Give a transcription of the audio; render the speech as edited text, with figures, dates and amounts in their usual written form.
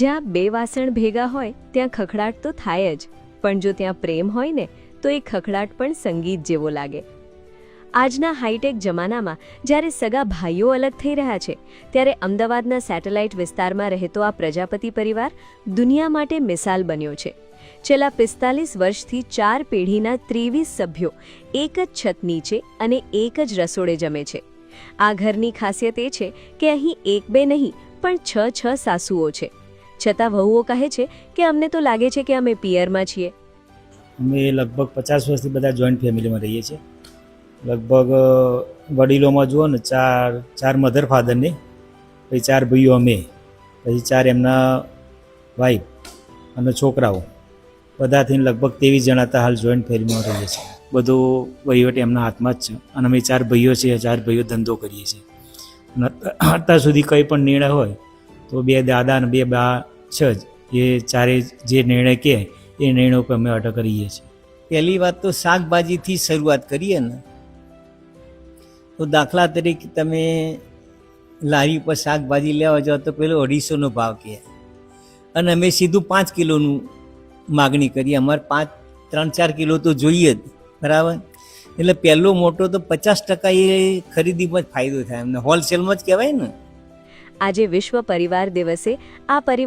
જ્યાં બે વાસણ ભેગા હોય ત્યાં ખખડાટ તો થાય જ, પણ જો ત્યાં પ્રેમ હોય ને તો એ ખખડાટ પણ સંગીત જેવો લાગે. આજના હાઈટેક જમાનામાં જ્યારે સગા ભાઈઓ અલગ થઈ રહ્યા છે, ત્યારે અમદાવાદના સેટેલાઇટ વિસ્તારમાં રહેતો આ પ્રજાપતિ પરિવાર દુનિયા માટે મિસાલ બન્યો છે. છેલ્લા 45 વર્ષથી 4 પેઢીના 23 સભ્યો એક જ છત નીચે અને એક જ રસોડે જમે છે. આ ઘરની ખાસિયત એ છે કે અહીં એક બે નહીં પણ 6 સાસુઓ છે. છતાં વહુઓ કહે છે કે અમને તો લાગે છે કે અમે પિયરમાં છીએ. અમે લગભગ 50 વર્ષથી બધા જોઈન્ટ ફેમિલીમાં રહીએ છીએ. લગભગ વડીલોમાં જુઓ ને ચાર મધર ફાધરને, પછી 4 ભાઈઓ અમે, પછી 4 એમના વાઈફ અને છોકરાઓ, બધાથી લગભગ 23 જણા હતા હાલ જોઈન્ટ ફેમિલીમાં રહીએ છીએ. બધું વહીવટ એમના હાથમાં જ છે અને અમે 4 ભાઈઓ છીએ. 4 ભાઈઓ ધંધો કરીએ છીએ અને અત્યાર સુધી કંઈ પણ નિર્ણય હોય તો 2 દાદા અને 2 બા છે જ, એ ચારે જે નિર્ણય કહે એ નિર્ણયો પર અમે અટક કરીએ છીએ. પહેલી વાત તો શાકભાજીથી શરૂઆત કરીએ ને, તો દાખલા તરીકે તમે લારી પર શાકભાજી લેવા જાઓ તો પેલો 250નો ભાવ કહે અને અમે સીધું 5 કિલોનું માગણી કરીએ. અમારે 3-4 કિલો તો જોઈએ જ, બરાબર. એટલે પહેલો મોટો તો 50% એ ખરીદીમાં જ ફાયદો થાય એમને, હોલસેલમાં જ કહેવાય ને. આજે વિશ્વ પરિવાર દિવસે આ પરિવાર